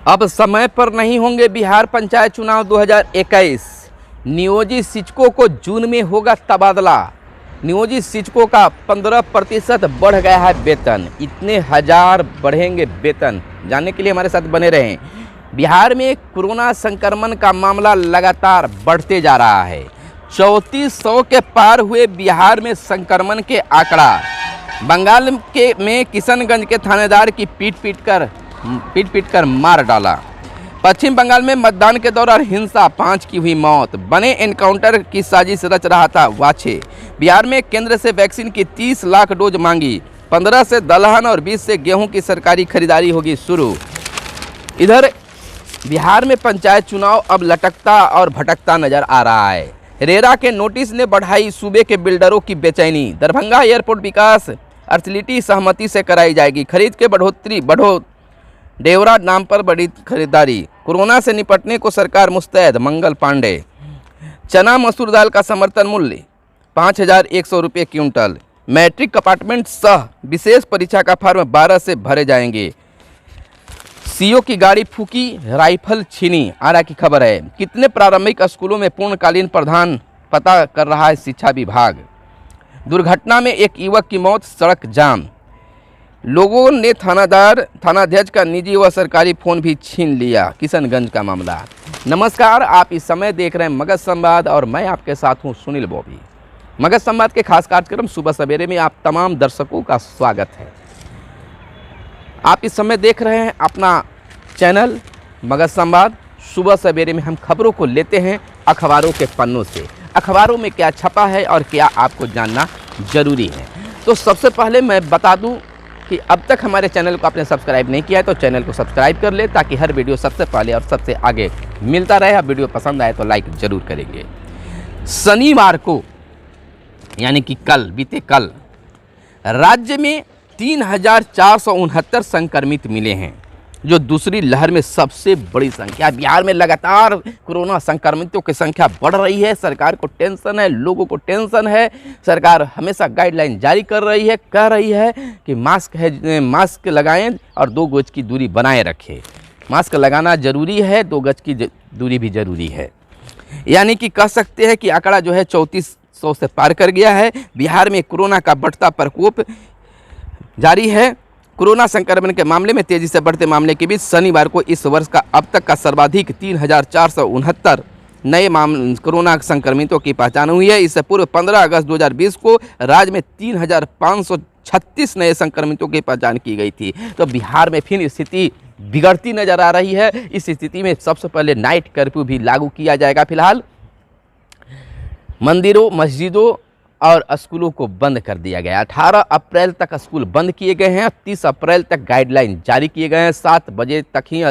अब समय पर नहीं होंगे बिहार पंचायत चुनाव 2021। नियोजित शिक्षकों को जून में होगा तबादला। नियोजित शिक्षकों का 15% बढ़ गया है वेतन। इतने हजार बढ़ेंगे वेतन, जानने के लिए हमारे साथ बने रहें। बिहार में कोरोना संक्रमण का मामला लगातार बढ़ते जा रहा है। 3400 के पार हुए बिहार में संक्रमण के आंकड़ा। बंगाल में किशनगंज के थानेदार की पीट पीट कर मार डाला। पश्चिम बंगाल में मतदान के दौरान हिंसा, 5 की हुई मौत। बने एनकाउंटर की साजिश रच रहा था वाछे। बिहार में केंद्र से वैक्सीन की 30 लाख डोज मांगी। 15 से दलहन और 20 से गेहूं की सरकारी खरीदारी होगी शुरू। इधर बिहार में पंचायत चुनाव अब लटकता और भटकता नजर आ रहा है। रेरा के नोटिस ने बढ़ाई सूबे के बिल्डरों की बेचैनी। दरभंगा एयरपोर्ट विकास अथॉरिटी सहमति से कराई जाएगी। खरीद के बढ़ो डेवरा नाम पर बड़ी खरीदारी। कोरोना से निपटने को सरकार मुस्तैद, मंगल पांडे। चना मसूर दाल का समर्थन मूल्य 5100 रुपये क्विंटल। मैट्रिक कंपार्टमेंट सह विशेष परीक्षा का फॉर्म 12 से भरे जाएंगे। सीओ की गाड़ी फूकी, राइफल छीनी। आरा की खबर है। कितने प्रारंभिक स्कूलों में पूर्णकालीन प्रधान पता कर रहा है शिक्षा विभाग। दुर्घटना में एक युवक की मौत, सड़क जाम। लोगों ने थानाध्यक्ष का निजी व सरकारी फोन भी छीन लिया। किशनगंज का मामला। नमस्कार, आप इस समय देख रहे हैं मगध संवाद और मैं आपके साथ हूं सुनील बॉबी। मगध संवाद के खास कार्यक्रम सुबह सवेरे में आप तमाम दर्शकों का स्वागत है। आप इस समय देख रहे हैं अपना चैनल मगध संवाद। सुबह सवेरे में हम खबरों को लेते हैं अखबारों के पन्नों से। अखबारों में क्या छपा है और क्या आपको जानना जरूरी है। तो सबसे पहले मैं बता दूं कि अब तक हमारे चैनल को आपने सब्सक्राइब नहीं किया है तो चैनल को सब्सक्राइब कर ले, ताकि हर वीडियो सबसे पहले और सबसे आगे मिलता रहे। अब वीडियो पसंद आए तो लाइक जरूर करेंगे। शनिवार को यानी कि बीते कल राज्य में 3469 संक्रमित मिले हैं, जो दूसरी लहर में सबसे बड़ी संख्या। बिहार में लगातार कोरोना संक्रमितों की संख्या बढ़ रही है। सरकार को टेंशन है, लोगों को टेंशन है। सरकार हमेशा गाइडलाइन जारी कर रही है, कह रही है कि मास्क लगाएं और 2 गज की दूरी बनाए रखें। मास्क लगाना जरूरी है, 2 गज की दूरी भी जरूरी है। यानी कि कह सकते हैं कि आंकड़ा जो है 3400 से पार कर गया है। बिहार में कोरोना का बढ़ता प्रकोप जारी है। कोरोना संक्रमण के मामले में तेजी से बढ़ते मामले के बीच शनिवार को इस वर्ष का अब तक का सर्वाधिक 3469 नए कोरोना संक्रमितों की पहचान हुई है। इससे पूर्व 15 अगस्त 2020 को राज्य में 3536 नए संक्रमितों की पहचान की गई थी। तो बिहार में फिर स्थिति बिगड़ती नजर आ रही है। इस स्थिति में सबसे पहले नाइट कर्फ्यू भी लागू किया जाएगा। फिलहाल मंदिरों, मस्जिदों और स्कूलों को बंद कर दिया गया। 18 अप्रैल तक स्कूल बंद किए गए हैं। 30 अप्रैल तक गाइडलाइन जारी किए गए हैं। 7 बजे तक ही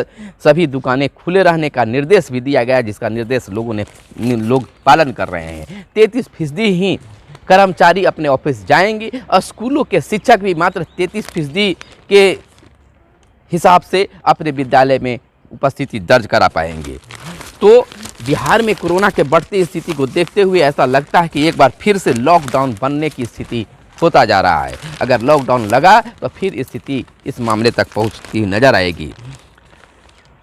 सभी दुकानें खुले रहने का निर्देश भी दिया गया है, जिसका निर्देश लोग पालन कर रहे हैं। 33% ही कर्मचारी अपने ऑफिस जाएंगे और स्कूलों के शिक्षक भी मात्र 33% के हिसाब से अपने विद्यालय में उपस्थिति दर्ज करा पाएंगे। तो बिहार में कोरोना के बढ़ती स्थिति को देखते हुए ऐसा लगता है कि एक बार फिर से लॉकडाउन बनने की स्थिति होता जा रहा है। अगर लॉकडाउन लगा तो फिर स्थिति इस मामले तक पहुंचती नजर आएगी।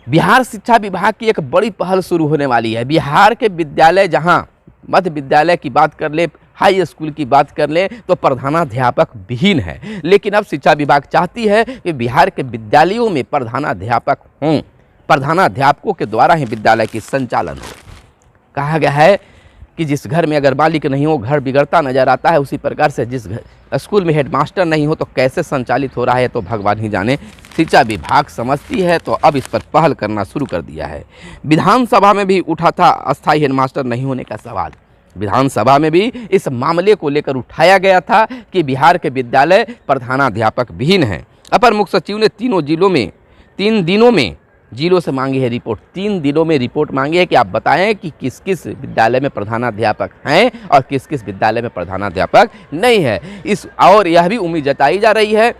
बिहार शिक्षा विभाग की एक बड़ी पहल शुरू होने वाली है। बिहार के विद्यालय, जहां मध्य विद्यालय की बात कर ले, हाई स्कूल की बात कर ले, तो प्रधानाध्यापक विहीन है। लेकिन अब शिक्षा विभाग चाहती है कि बिहार के विद्यालयों में प्रधानाध्यापक हों। प्रधानाध्यापकों के द्वारा ही विद्यालय की संचालन हो। कहा गया है कि जिस घर में अगर मालिक नहीं हो, घर बिगड़ता नजर आता है। उसी प्रकार से जिस स्कूल में हेडमास्टर नहीं हो तो कैसे संचालित हो रहा है तो भगवान ही जाने। शिक्षा विभाग समझती है तो अब इस पर पहल करना शुरू कर दिया है। विधानसभा में भी उठा था अस्थायी हेडमास्टर नहीं होने का सवाल। विधानसभा में भी इस मामले को लेकर उठाया गया था कि बिहार के विद्यालय प्रधानाध्यापक विहीन हैं। अपर मुख्य सचिव ने 3 दिनों में जिलों से मांगी है रिपोर्ट। 3 दिनों में रिपोर्ट मांगी है कि आप बताएं कि किस किस विद्यालय में प्रधानाध्यापक हैं और किस किस विद्यालय में प्रधानाध्यापक नहीं है। और यह भी उम्मीद जताई जा रही है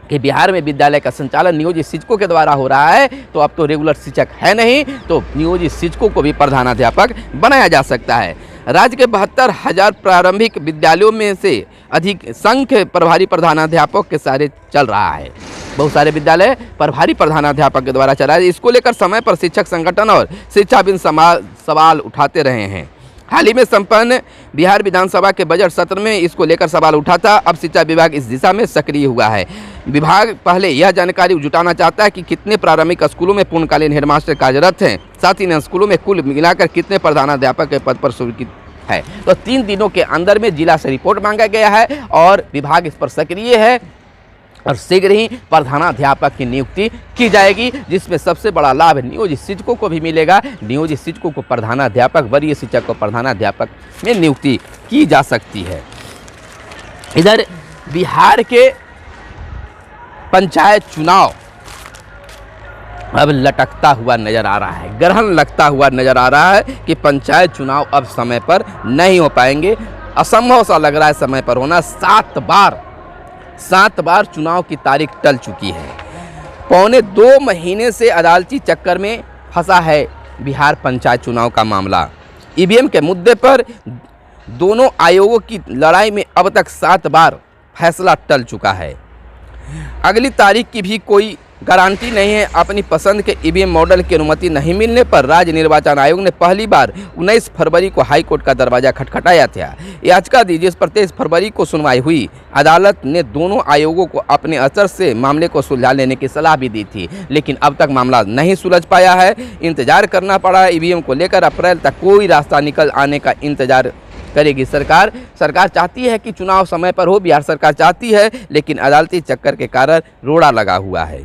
कि बिहार में विद्यालय का संचालन नियोजित शिक्षकों के द्वारा हो रहा है। तो अब तो रेगुलर शिक्षक है नहीं, तो नियोजित शिक्षकों को भी प्रधानाध्यापक बनाया जा सकता है। राज्य के 72,000 प्रारंभिक विद्यालयों में से अधिक संख्य प्रभारी प्रधानाध्यापक के सारे चल रहा है। बहुत सारे विद्यालय प्रभारी प्रधानाध्यापक के द्वारा चलाया। इसको लेकर समय पर शिक्षक संगठन और शिक्षाविद सवाल उठाते रहे हैं। हाल ही में संपन्न बिहार विधानसभा के बजट सत्र में इसको लेकर सवाल उठा था। अब शिक्षा विभाग इस दिशा में सक्रिय हुआ है। विभाग पहले यह जानकारी जुटाना चाहता है कि कितने प्रारंभिक स्कूलों में पूर्णकालीन हेडमास्टर कार्यरत हैं, साथ ही इन स्कूलों में कुल मिलाकर कितने प्रधानाध्यापक के पद पर स्वीकृत है। तो 3 दिनों के अंदर में जिला से रिपोर्ट मांगा गया है और विभाग इस पर सक्रिय है और शीघ्र ही प्रधानाध्यापक की नियुक्ति की जाएगी, जिसमें सबसे बड़ा लाभ नियोजित शिक्षकों को भी मिलेगा। नियोजित शिक्षकों को प्रधानाध्यापक, वरीय शिक्षक को प्रधानाध्यापक में नियुक्ति की जा सकती है। इधर बिहार के पंचायत चुनाव अब लटकता हुआ नजर आ रहा है। ग्रहण लगता हुआ नजर आ रहा है कि पंचायत चुनाव अब समय पर नहीं हो पाएंगे। असंभव सा लग रहा है समय पर होना। 7 बार चुनाव की तारीख टल चुकी है। पौने 2 महीने से अदालती चक्कर में फंसा है बिहार पंचायत चुनाव का मामला। ईवीएम के मुद्दे पर दोनों आयोगों की लड़ाई में अब तक 7 बार फैसला टल चुका है। अगली तारीख की भी कोई गारंटी नहीं है। अपनी पसंद के ईवीएम मॉडल की अनुमति नहीं मिलने पर राज्य निर्वाचन आयोग ने पहली बार 19 फरवरी को हाईकोर्ट का दरवाजा खटखटाया था। याचिका दी जिस पर 23 फरवरी को सुनवाई हुई। अदालत ने दोनों आयोगों को अपने असर से मामले को सुलझा लेने की सलाह भी दी थी, लेकिन अब तक मामला नहीं सुलझ पाया है। इंतजार करना पड़ा। ईवीएम को लेकर अप्रैल तक कोई रास्ता निकल आने का इंतजार करेगी सरकार। सरकार चाहती है कि चुनाव समय पर हो, बिहार सरकार चाहती है, लेकिन अदालती चक्कर के कारण रोड़ा लगा हुआ है।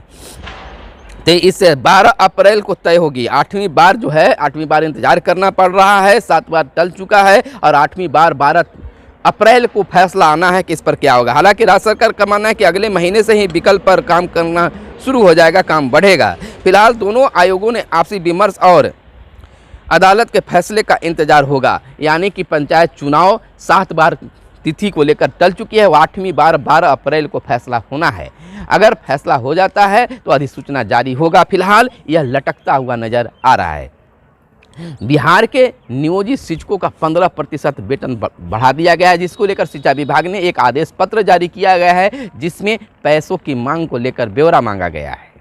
तो इससे 12 अप्रैल को तय होगी। 8वीं बार जो है, 8वीं बार इंतजार करना पड़ रहा है। 7 बार टल चुका है और 8वीं बार 12 अप्रैल को फैसला आना है कि इस पर क्या होगा। हालांकि राज्य सरकार का मानना है कि अगले महीने से ही विकल्प पर काम करना शुरू हो जाएगा, काम बढ़ेगा। फिलहाल दोनों आयोगों ने आपसी विमर्श और अदालत के फैसले का इंतजार होगा। यानी कि पंचायत चुनाव 7 बार तिथि को लेकर टल चुकी है। 8वीं बार 12 अप्रैल को फैसला होना है। अगर फैसला हो जाता है तो अधिसूचना जारी होगा। फिलहाल यह लटकता हुआ नजर आ रहा है। बिहार के नियोजित शिक्षकों का 15% वेतन बढ़ा दिया गया है, जिसको लेकर शिक्षा विभाग ने एक आदेश पत्र जारी किया गया है, जिसमें पैसों की मांग को लेकर ब्यौरा मांगा गया है।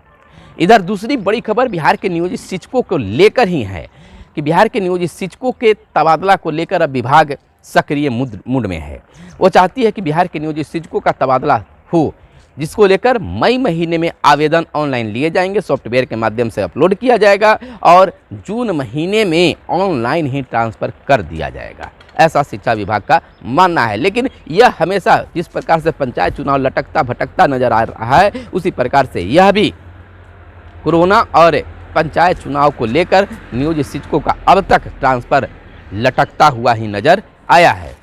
इधर दूसरी बड़ी खबर बिहार के नियोजित शिक्षकों को लेकर ही है कि बिहार के नियोजित शिक्षकों के तबादला को लेकर अब विभाग सक्रिय मूड में है। वो चाहती है कि बिहार के नियोजित शिक्षकों का तबादला हो, जिसको लेकर मई महीने में आवेदन ऑनलाइन लिए जाएंगे, सॉफ्टवेयर के माध्यम से अपलोड किया जाएगा और जून महीने में ऑनलाइन ही ट्रांसफ़र कर दिया जाएगा। ऐसा शिक्षा विभाग का मानना है। लेकिन यह हमेशा जिस प्रकार से पंचायत चुनाव लटकता भटकता नजर आ रहा है, उसी प्रकार से यह भी कोरोना और पंचायत चुनाव को लेकर नियोजित शिक्षकों का अब तक ट्रांसफ़र लटकता हुआ ही नजर आया है।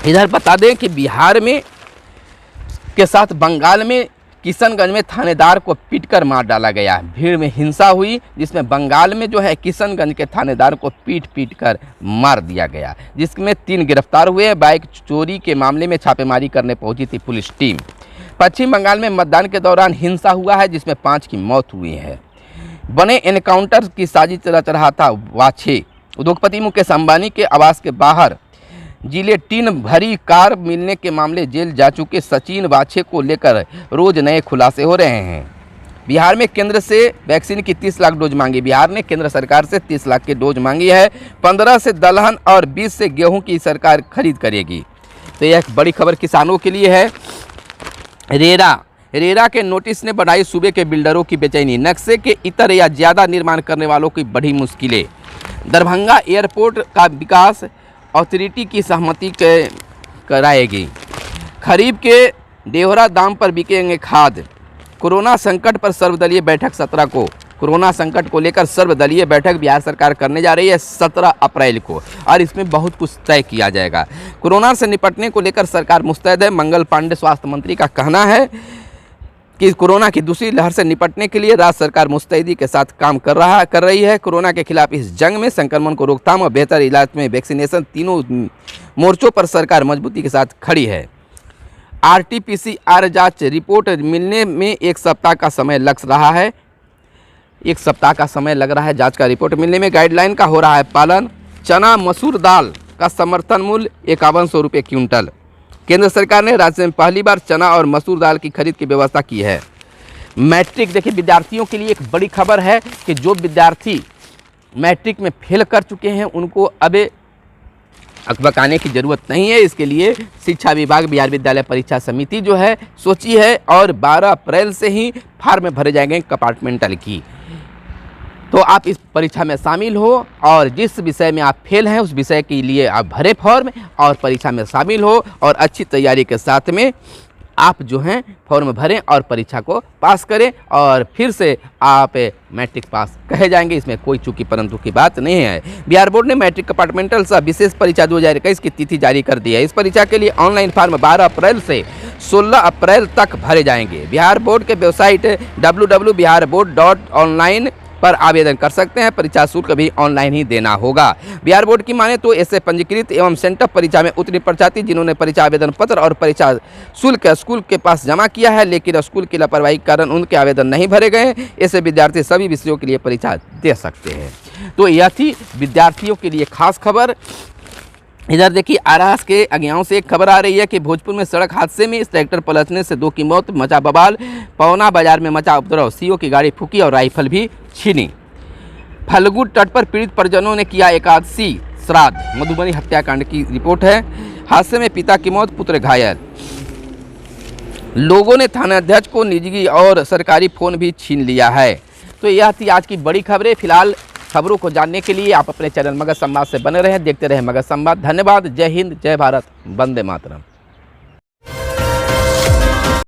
इधर बता दें कि बिहार में के साथ बंगाल में किशनगंज में थानेदार को पीटकर मार डाला गया। भीड़ में हिंसा हुई, जिसमें बंगाल में जो है किशनगंज के थानेदार को पीट कर मार दिया गया, जिसमें 3 गिरफ्तार हुए। बाइक चोरी के मामले में छापेमारी करने पहुंची थी पुलिस टीम। पश्चिम बंगाल में मतदान के दौरान हिंसा हुआ है, जिसमें 5 की मौत हुई है। बने एनकाउंटर की साजिश रच रहा था वाछे। उद्योगपति मुकेश अंबानी के आवास के बाहर जिलेटिन भरी कार मिलने के मामले जेल जा चुके सचिन वाछे को लेकर रोज नए खुलासे हो रहे हैं। बिहार में केंद्र से वैक्सीन की 30 लाख डोज मांगी। बिहार ने केंद्र सरकार से 30 लाख की डोज मांगी है। 15 से दलहन और 20 से गेहूं की सरकार खरीद करेगी। तो यह एक बड़ी खबर किसानों के लिए है। रेरा के नोटिस ने बढ़ाई सूबे के बिल्डरों की बेचैनी। नक्शे के इतर या ज़्यादा निर्माण करने वालों की बढ़ी मुश्किलें। दरभंगा एयरपोर्ट का विकास अथॉरिटी की सहमति कराएगी। खरीफ के देवरा दाम पर बिकेंगे खाद। कोरोना संकट पर सर्वदलीय बैठक 17 को। कोरोना संकट को लेकर सर्वदलीय बैठक बिहार सरकार करने जा रही है 17 अप्रैल को, और इसमें बहुत कुछ तय किया जाएगा। कोरोना से निपटने को लेकर सरकार मुस्तैद है। मंगल पांडे स्वास्थ्य मंत्री का कहना है कि कोरोना की दूसरी लहर से निपटने के लिए राज्य सरकार मुस्तैदी के साथ काम कर रही है। कोरोना के खिलाफ इस जंग में संक्रमण को रोकथाम और बेहतर इलाज में वैक्सीनेशन, तीनों मोर्चों पर सरकार मजबूती के साथ खड़ी है। RT-PCR जांच रिपोर्ट मिलने में 1 सप्ताह का समय लग रहा है। 1 सप्ताह का समय लग रहा है जांच का रिपोर्ट मिलने में। गाइडलाइन का हो रहा है पालन। चना मसूर दाल का समर्थन मूल्य 5100 रुपये क्विंटल। केंद्र सरकार ने राज्य में पहली बार चना और मसूर दाल की खरीद की व्यवस्था की है। मैट्रिक, देखिए विद्यार्थियों के लिए एक बड़ी खबर है कि जो विद्यार्थी मैट्रिक में फेल कर चुके हैं उनको अब अकबकाने की ज़रूरत नहीं है। इसके लिए शिक्षा विभाग बिहार विद्यालय परीक्षा समिति जो है सोची है और 12 अप्रैल से ही फॉर्म भरे जाएंगे कंपार्टमेंटल की। तो आप इस परीक्षा में शामिल हो और जिस विषय में आप फेल हैं उस विषय के लिए आप भरे फॉर्म और परीक्षा में शामिल हो और अच्छी तैयारी के साथ में आप जो हैं फॉर्म भरें और परीक्षा को पास करें और फिर से आप मैट्रिक पास कहे जाएंगे। इसमें कोई चूकी परंतु की बात नहीं है। बिहार बोर्ड ने मैट्रिक कंपार्टमेंटल सह विशेष परीक्षा 2021 की तिथि जारी कर दी है। इस परीक्षा के लिए ऑनलाइन फॉर्म 12 अप्रैल से 16 अप्रैल तक भरे जाएंगे। बिहार बोर्ड के वेबसाइट www.biharboard.online पर आवेदन कर सकते हैं। परीक्षा शुल्क भी ऑनलाइन ही देना होगा। बिहार बोर्ड की माने तो ऐसे पंजीकृत एवं सेंटअप परीक्षा में उत्तीर्ण परीक्षार्थी जिन्होंने परीक्षा आवेदन पत्र और परीक्षा शुल्क स्कूल के पास जमा किया है लेकिन स्कूल की लापरवाही के कारण उनके आवेदन नहीं भरे गए, ऐसे विद्यार्थी सभी विषयों के लिए परीक्षा दे सकते हैं। तो यह थी विद्यार्थियों के लिए खास खबर। इधर देखिए आरास के अज्ञाओं से एक खबर आ रही है कि भोजपुर में सड़क हादसे में इस ट्रैक्टर पलटने से 2 की मौत, मचा बवाल। पवना बाजार में मचा उपद्रव, सीओ की गाड़ी फूकी और राइफल भी छीनी। फल्गु तट पर पीड़ित परिजनों ने किया एकादशी श्राद्ध। मधुबनी हत्याकांड की रिपोर्ट है। हादसे में पिता की मौत, पुत्र घायल। लोगों ने थानाध्यक्ष को निजी और सरकारी फोन भी छीन लिया है। तो यह थी आज की बड़ी खबरें। फिलहाल खबरों को जानने के लिए आप अपने चैनल मगध संवाद से बने रहें, देखते रहें मगध संवाद। धन्यवाद। जय हिंद, जय भारत, वंदे मातरम।